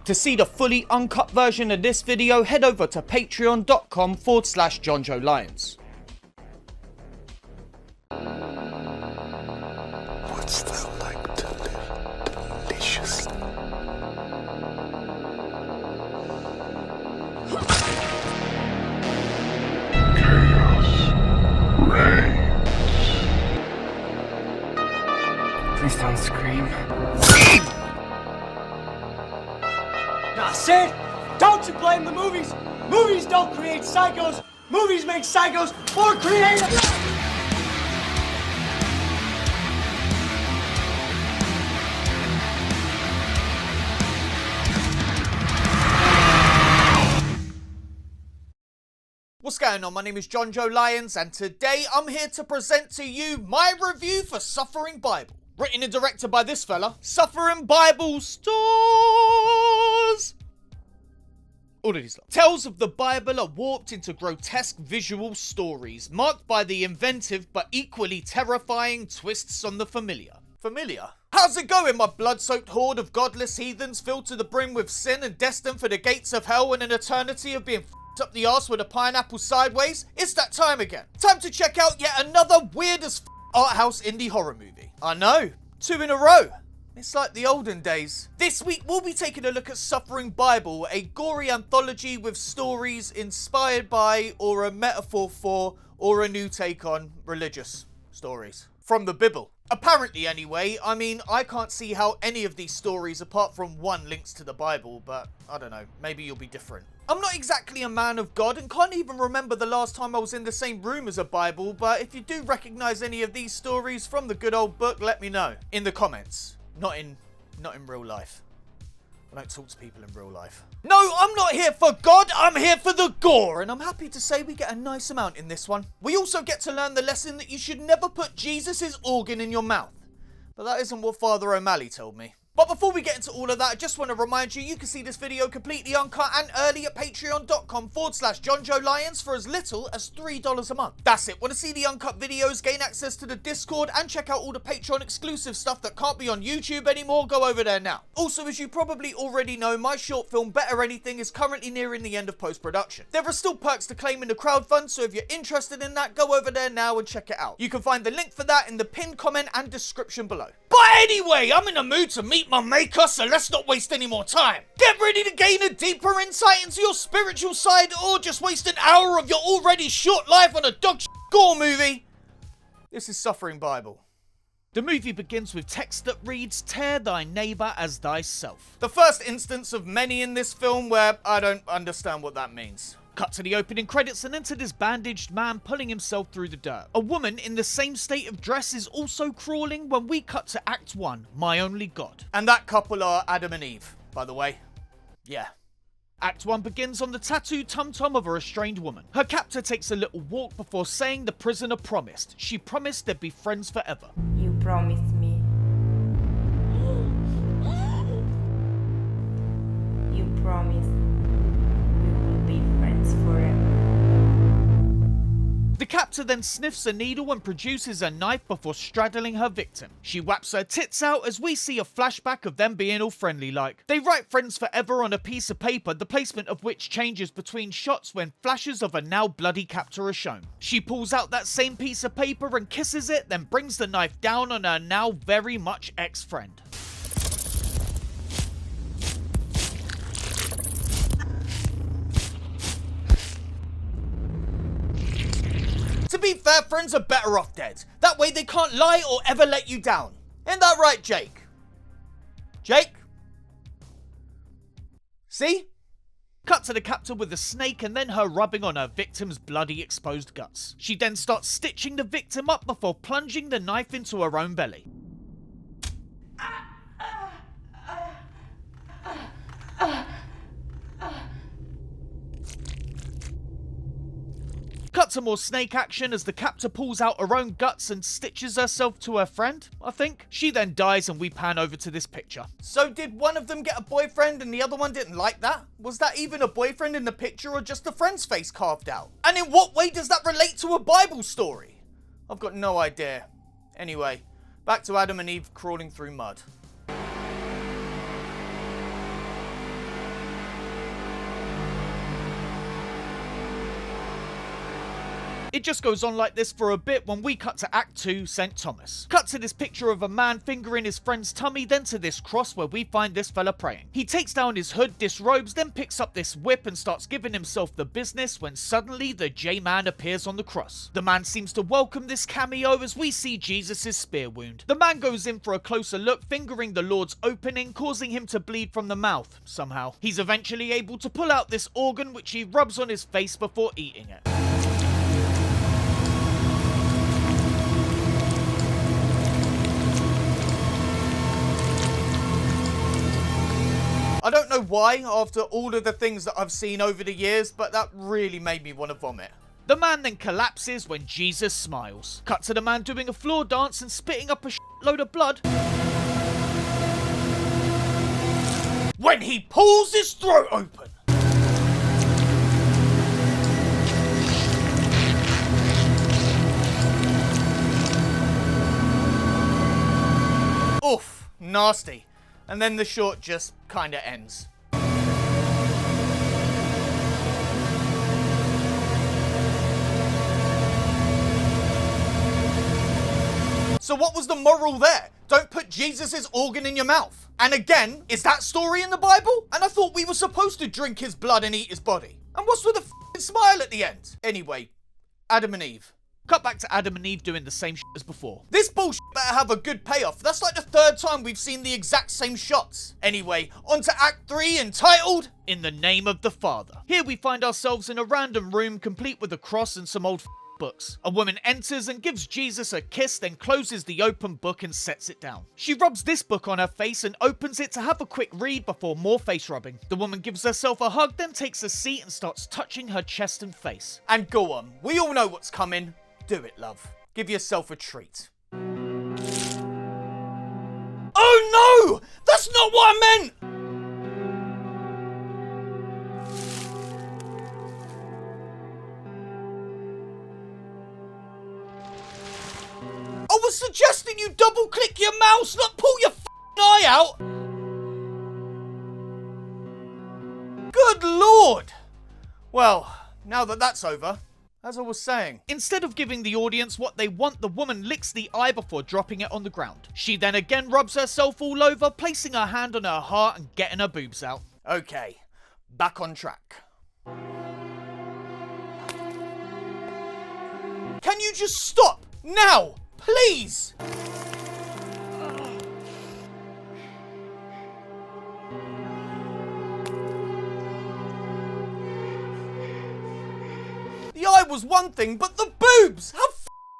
To see the fully uncut version of this video, head over to patreon.com/Jonjo Lyons. What's that like to live deliciously? Chaos reigns. Please don't scream. Nah, Sid, don't you blame the movies. Movies don't create psychos. Movies make psychos more creative. What's going on? My name is Jonjo Lyons, and today I'm here to present to you my review for Suffering Bible. Written and directed by this fella, Suffering Bible Stars. All of these tells of the Bible are warped into grotesque visual stories, marked by the inventive but equally terrifying twists on the familiar. Familiar? How's it going, my blood-soaked horde of godless heathens filled to the brim with sin and destined for the gates of hell and an eternity of being up the arse with a pineapple sideways? It's that time again. Time to check out yet another weird as art house indie horror movie. I know, 2 in a row. It's like the olden days. This week we'll be taking a look at Suffering Bible, a gory anthology with stories inspired by, or a metaphor for, or a new take on religious stories from the Bible. Apparently anyway. I mean, I can't see how any of these stories apart from one links to the Bible, but I don't know, maybe you'll be different. I'm not exactly a man of God and can't even remember the last time I was in the same room as a Bible, but if you do recognize any of these stories from the good old book, let me know in the comments. Not in real life. I don't talk to people in real life. No, I'm not here for God, I'm here for the gore, and I'm happy to say we get a nice amount in this one. We also get to learn the lesson that you should never put Jesus' organ in your mouth. But that isn't what Father O'Malley told me. But before we get into all of that, I just want to remind you, you can see this video completely uncut and early at patreon.com/Jonjo Lyons for as little as $3 a month. That's it. Want to see the uncut videos, gain access to the Discord, and check out all the Patreon exclusive stuff that can't be on YouTube anymore? Go over there now. Also, as you probably already know, my short film Better Anything is currently nearing the end of post-production. There are still perks to claim in the crowdfund, so if you're interested in that, go over there now and check it out. You can find the link for that in the pinned comment and description below. But anyway, I'm in the mood to meet my maker, so let's not waste any more time. Get ready to gain a deeper insight into your spiritual side, or just waste an hour of your already short life on a dog gore movie. This is Suffering Bible. The movie begins with text that reads, "Tear thy neighbor as thyself." The first instance of many in this film where I don't understand what that means. Cut to the opening credits and enter this bandaged man pulling himself through the dirt. A woman in the same state of dress is also crawling when we cut to Act 1, My Only God. And that couple are Adam and Eve, by the way. Yeah. Act 1 begins on the tattooed tum-tum of a restrained woman. Her captor takes a little walk before saying the prisoner promised. She promised they'd be friends forever. You promised me. You promised we will be friends forever. The captor then sniffs a needle and produces a knife before straddling her victim. She whaps her tits out as we see a flashback of them being all friendly like. They write friends forever on a piece of paper, the placement of which changes between shots when flashes of a now bloody captor are shown. She pulls out that same piece of paper and kisses it, then brings the knife down on her now very much ex-friend. To be fair, friends are better off dead. That way they can't lie or ever let you down. Ain't that right, Jake? Jake? See? Cut to the captor with the snake and then her rubbing on her victim's bloody exposed guts. She then starts stitching the victim up before plunging the knife into her own belly. Cut to more snake action as the captor pulls out her own guts and stitches herself to her friend, I think. She then dies and we pan over to this picture. So did one of them get a boyfriend and the other one didn't like that? Was that even a boyfriend in the picture or just a friend's face carved out? And in what way does that relate to a Bible story? I've got no idea. Anyway, back to Adam and Eve crawling through mud. It just goes on like this for a bit when we cut to Act 2, St. Thomas. Cut to this picture of a man fingering his friend's tummy, then to this cross where we find this fella praying. He takes down his hood, disrobes, then picks up this whip and starts giving himself the business when suddenly the J-Man appears on the cross. The man seems to welcome this cameo as we see Jesus' spear wound. The man goes in for a closer look, fingering the Lord's opening, causing him to bleed from the mouth, somehow. He's eventually able to pull out this organ which he rubs on his face before eating it. I don't know why, after all of the things that I've seen over the years, but that really made me want to vomit. The man then collapses when Jesus smiles. Cut to the man doing a floor dance and spitting up a shitload of blood when he pulls his throat open. Oof, nasty. And then the short just kinda ends. So what was the moral there? Don't put Jesus' organ in your mouth. And again, is that story in the Bible? And I thought we were supposed to drink his blood and eat his body. And what's with the f***ing smile at the end? Anyway, Adam and Eve. Cut back to Adam and Eve doing the same shit as before. This bullshit better have a good payoff. That's like the third time we've seen the exact same shots. Anyway, on to Act 3 entitled, In the Name of the Father. Here we find ourselves in a random room complete with a cross and some old books. A woman enters and gives Jesus a kiss, then closes the open book and sets it down. She rubs this book on her face and opens it to have a quick read before more face rubbing. The woman gives herself a hug, then takes a seat and starts touching her chest and face. And go on, we all know what's coming. Do it, love. Give yourself a treat. Oh no! That's not what I meant! I was suggesting you double click your mouse, not pull your eye out! Good lord! Well, now that that's over, as I was saying, instead of giving the audience what they want, the woman licks the eye before dropping it on the ground. She then again rubs herself all over, placing her hand on her heart and getting her boobs out. Okay, back on track. Can you just stop now, please? The eye was one thing, but the boobs! How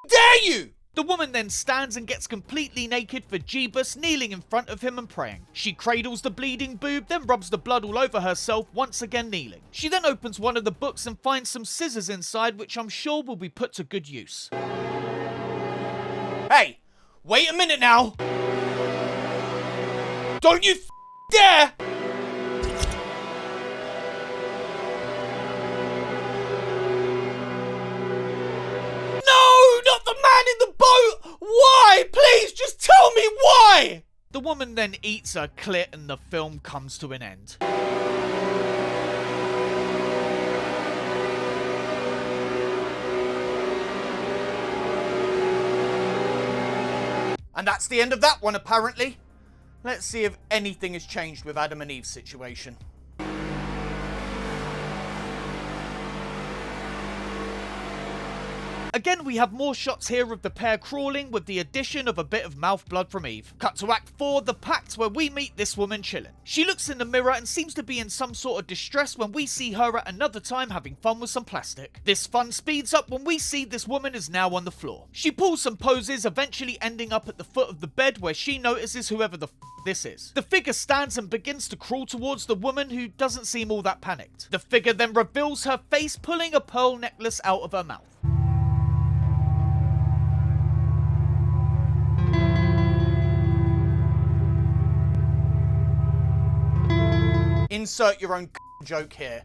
dare you! The woman then stands and gets completely naked for Jeebus, kneeling in front of him and praying. She cradles the bleeding boob, then rubs the blood all over herself, once again kneeling. She then opens one of the books and finds some scissors inside, which I'm sure will be put to good use. Hey, wait a minute now! Don't you dare! Not the man in the boat! Why? Please, just tell me why! The woman then eats her clit and the film comes to an end. And that's the end of that one, apparently. Let's see if anything has changed with Adam and Eve's situation. Again, we have more shots here of the pair crawling with the addition of a bit of mouth blood from Eve. Cut to Act 4, The Pact, where we meet this woman chilling. She looks in the mirror and seems to be in some sort of distress when we see her at another time having fun with some plastic. This fun speeds up when we see this woman is now on the floor. She pulls some poses, eventually ending up at the foot of the bed where she notices whoever the this is. The figure stands and begins to crawl towards the woman, who doesn't seem all that panicked. The figure then reveals her face, pulling a pearl necklace out of her mouth. Insert your own joke here.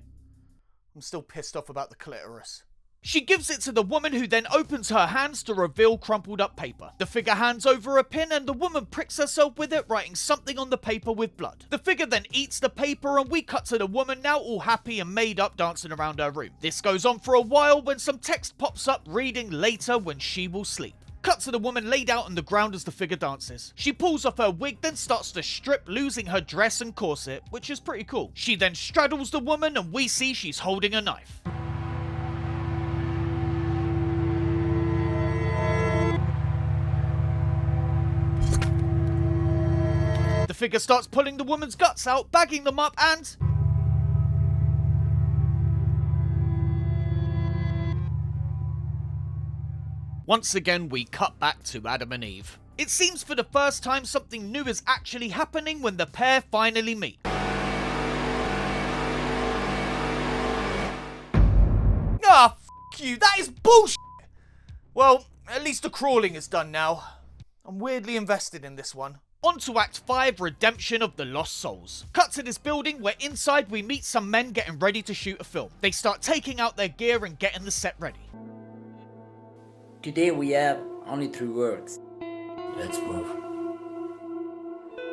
I'm still pissed off about the clitoris. She gives it to the woman, who then opens her hands to reveal crumpled up paper. The figure hands over a pin and the woman pricks herself with it, writing something on the paper with blood. The figure then eats the paper and we cut to the woman, now all happy and made up, dancing around her room. This goes on for a while when some text pops up reading later when she will sleep. Cut to the woman laid out on the ground as the figure dances. She pulls off her wig, then starts to strip, losing her dress and corset, which is pretty cool. She then straddles the woman and we see she's holding a knife. The figure starts pulling the woman's guts out, bagging them up, and once again we cut back to Adam and Eve. It seems for the first time something new is actually happening when the pair finally meet. Ah, f*** you, that is bullshit! Well, at least the crawling is done now. I'm weirdly invested in this one. On to Act 5, Redemption of the Lost Souls. Cut to this building where inside we meet some men getting ready to shoot a film. They start taking out their gear and getting the set ready. Today we have only 3 words. Let's move.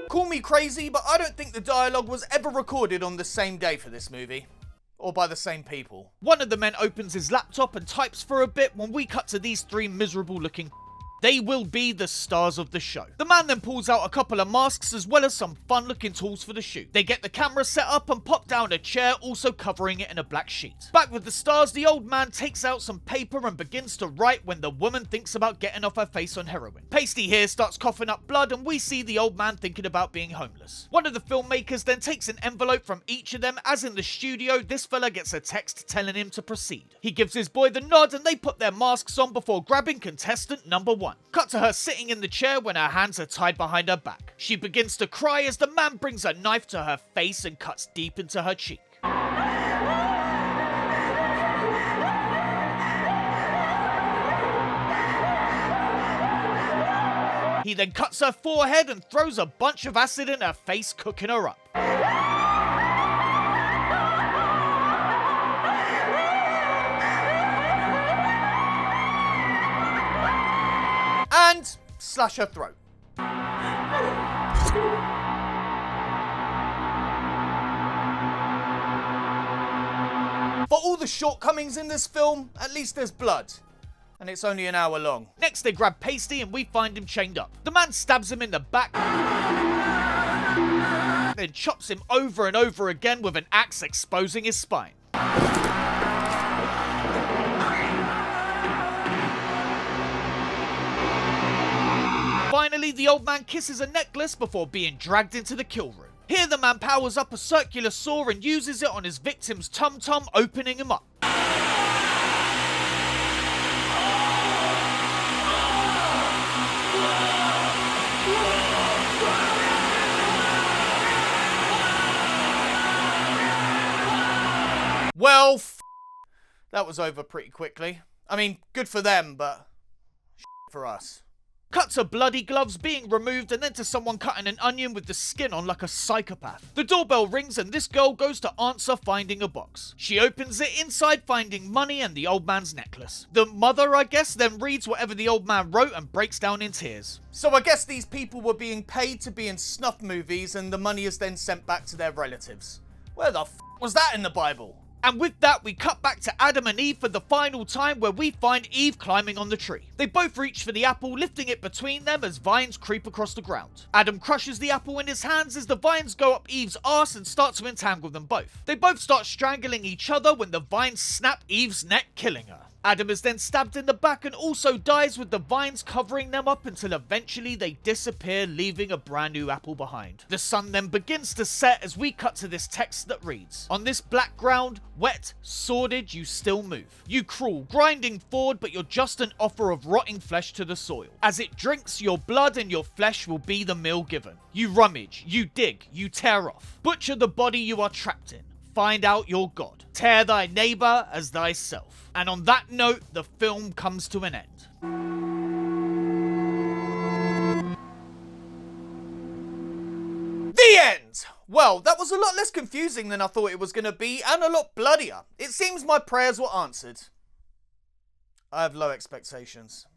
Call me crazy, but I don't think the dialogue was ever recorded on the same day for this movie. Or by the same people. One of the men opens his laptop and types for a bit when we cut to these 3 miserable looking. They will be the stars of the show. The man then pulls out a couple of masks as well as some fun looking tools for the shoot. They get the camera set up and pop down a chair, also covering it in a black sheet. Back with the stars, the old man takes out some paper and begins to write when the woman thinks about getting off her face on heroin. Pasty here starts coughing up blood and we see the old man thinking about being homeless. One of the filmmakers then takes an envelope from each of them, as in the studio this fella gets a text telling him to proceed. He gives his boy the nod and they put their masks on before grabbing contestant number 1. Cut to her sitting in the chair when her hands are tied behind her back. She begins to cry as the man brings a knife to her face and cuts deep into her cheek. He then cuts her forehead and throws a bunch of acid in her face, cooking her up. And slash her throat. For all the shortcomings in this film, at least there's blood. And it's only an hour long. Next they grab Pasty and we find him chained up. The man stabs him in the back, then chops him over and over again with an axe, exposing his spine. Finally, the old man kisses a necklace before being dragged into the kill room. Here the man powers up a circular saw and uses it on his victim's tum-tum, opening him up. Well, that was over pretty quickly. I mean, good for them, but for us. Cut to bloody gloves being removed and then to someone cutting an onion with the skin on like a psychopath. The doorbell rings and this girl goes to answer, finding a box. She opens it, inside finding money and the old man's necklace. The mother, I guess, then reads whatever the old man wrote and breaks down in tears. So I guess these people were being paid to be in snuff movies and the money is then sent back to their relatives. Where the f*** was that in the Bible? And with that, we cut back to Adam and Eve for the final time, where we find Eve climbing on the tree. They both reach for the apple, lifting it between them as vines creep across the ground. Adam crushes the apple in his hands as the vines go up Eve's arse and start to entangle them both. They both start strangling each other when the vines snap Eve's neck, killing her. Adam is then stabbed in the back and also dies, with the vines covering them up until eventually they disappear, leaving a brand new apple behind. The sun then begins to set as we cut to this text that reads, "On this black ground, wet, sordid, you still move. You crawl, grinding forward, but you're just an offer of rotting flesh to the soil. As it drinks your blood and your flesh will be the meal given. You rummage, you dig, you tear off. Butcher the body you are trapped in. Find out your God. Tear thy neighbor as thyself." And on that note, the film comes to an end. The end! Well, that was a lot less confusing than I thought it was going to be, and a lot bloodier. It seems my prayers were answered. I have low expectations.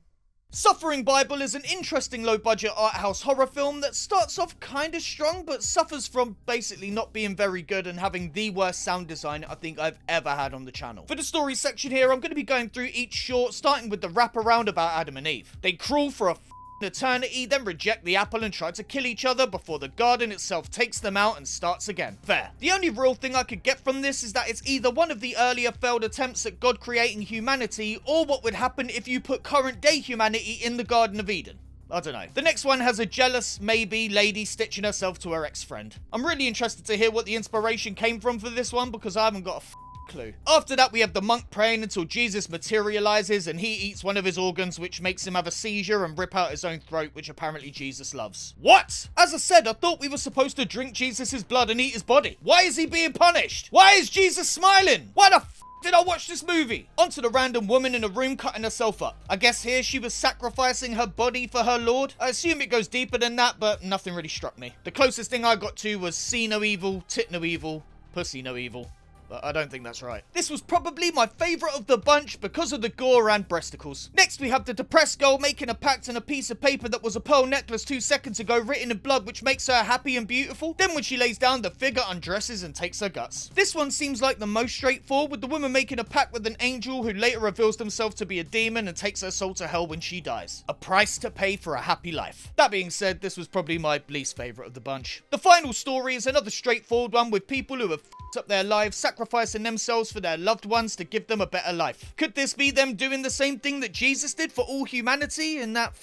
Suffering Bible is an interesting low-budget art house horror film that starts off kinda strong but suffers from basically not being very good and having the worst sound design I think I've ever had on the channel. For the story section here, I'm going to be going through each short, starting with the wraparound about Adam and Eve. They crawl for a eternity, then reject the apple and try to kill each other before the garden itself takes them out and starts again. Fair. The only real thing I could get from this is that it's either one of the earlier failed attempts at God creating humanity, or what would happen if you put current day humanity in the Garden of Eden. I don't know. The next one has a jealous, maybe, lady stitching herself to her ex-friend. I'm really interested to hear what the inspiration came from for this one because I haven't got a clue. After that, we have the monk praying until Jesus materializes and he eats one of his organs, which makes him have a seizure and rip out his own throat, which apparently Jesus loves. What? As I said, I thought we were supposed to drink Jesus's blood and eat his body. Why is he being punished? Why is Jesus smiling? Why the did I watch this movie? Onto the random woman in a room cutting herself up. I guess here she was sacrificing her body for her Lord. I assume it goes deeper than that, but nothing really struck me. The closest thing I got to was see no evil, tit no evil, pussy no evil. But I don't think that's right. This was probably my favourite of the bunch because of the gore and breasticles. Next we have the depressed girl making a pact on a piece of paper that was a pearl necklace 2 seconds ago written in blood, which makes her happy and beautiful. Then when she lays down, the figure undresses and takes her guts. This one seems like the most straightforward, with the woman making a pact with an angel who later reveals themselves to be a demon and takes her soul to hell when she dies. A price to pay for a happy life. That being said, this was probably my least favourite of the bunch. The final story is another straightforward one with people who have up their lives, sacrificing themselves for their loved ones to give them a better life. Could this be them doing the same thing that Jesus did for all humanity in that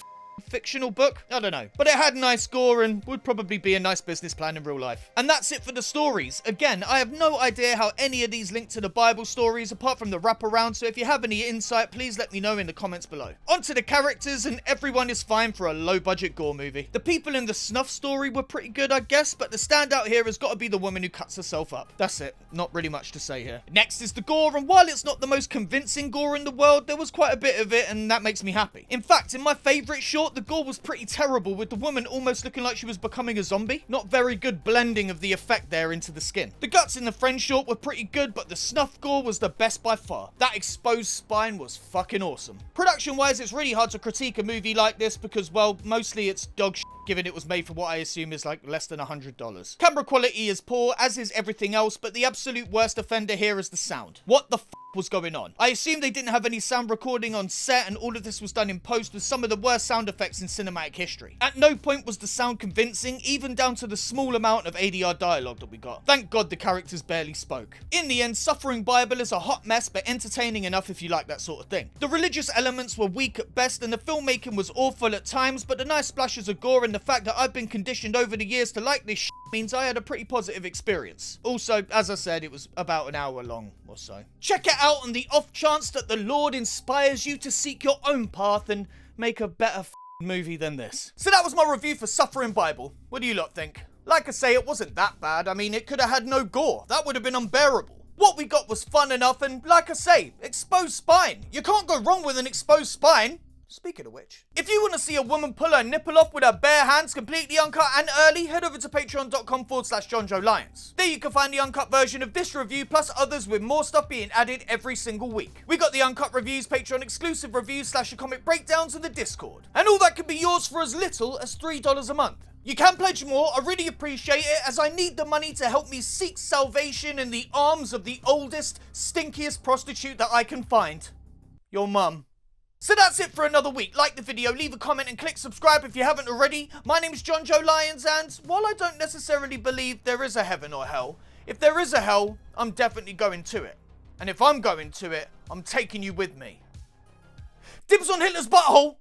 fictional book? I don't know. But it had nice gore and would probably be a nice business plan in real life. And that's it for the stories. Again, I have no idea how any of these link to the Bible stories apart from the wraparound, so if you have any insight, please let me know in the comments below. Onto the characters, and everyone is fine for a low-budget gore movie. The people in the snuff story were pretty good, I guess, but the standout here has got to be the woman who cuts herself up. That's it. Not really much to say here. Next is the gore, and while it's not the most convincing gore in the world, there was quite a bit of it, and that makes me happy. In fact, in my favourite short, the gore was pretty terrible, with the woman almost looking like she was becoming a zombie. Not very good blending of the effect there into the skin. The guts in the friend short were pretty good, but the snuff gore was the best by far. That exposed spine was fucking awesome. Production wise, it's really hard to critique a movie like this because, well, mostly it's dog shit, given it was made for what I assume is like less than $100. Camera quality is poor, as is everything else, but the absolute worst offender here is the sound. What the was going on? I assume they didn't have any sound recording on set and all of this was done in post with some of the worst sound effects in cinematic history. At no point was the sound convincing, even down to the small amount of ADR dialogue that we got. Thank God the characters barely spoke. In the end, Suffering Bible is a hot mess, but entertaining enough if you like that sort of thing. The religious elements were weak at best and the filmmaking was awful at times, but the nice splashes of gore and the fact that I've been conditioned over the years to like this shit means I had a pretty positive experience. Also, as I said, it was about an hour long or so. Check it out on the off chance that the Lord inspires you to seek your own path and make a better movie than this. So that was my review for Suffering Bible. What do you lot think? Like I say, it wasn't that bad. I mean, it could have had no gore. That would have been unbearable. What we got was fun enough and, like I say, exposed spine. You can't go wrong with an exposed spine. Speaking of which, if you want to see a woman pull her nipple off with her bare hands, completely uncut and early, head over to patreon.com/Jonjo Lyons. There you can find the uncut version of this review, plus others with more stuff being added every single week. We got the uncut reviews, Patreon exclusive reviews, / comic breakdowns in the Discord. And all that can be yours for as little as $3 a month. You can pledge more, I really appreciate it, as I need the money to help me seek salvation in the arms of the oldest, stinkiest prostitute that I can find. Your mum. So that's it for another week. Like the video, leave a comment and click subscribe if you haven't already. My name is Jonjo Lyons, and while I don't necessarily believe there is a heaven or hell, if there is a hell, I'm definitely going to it. And if I'm going to it, I'm taking you with me. Dibs on Hitler's butthole!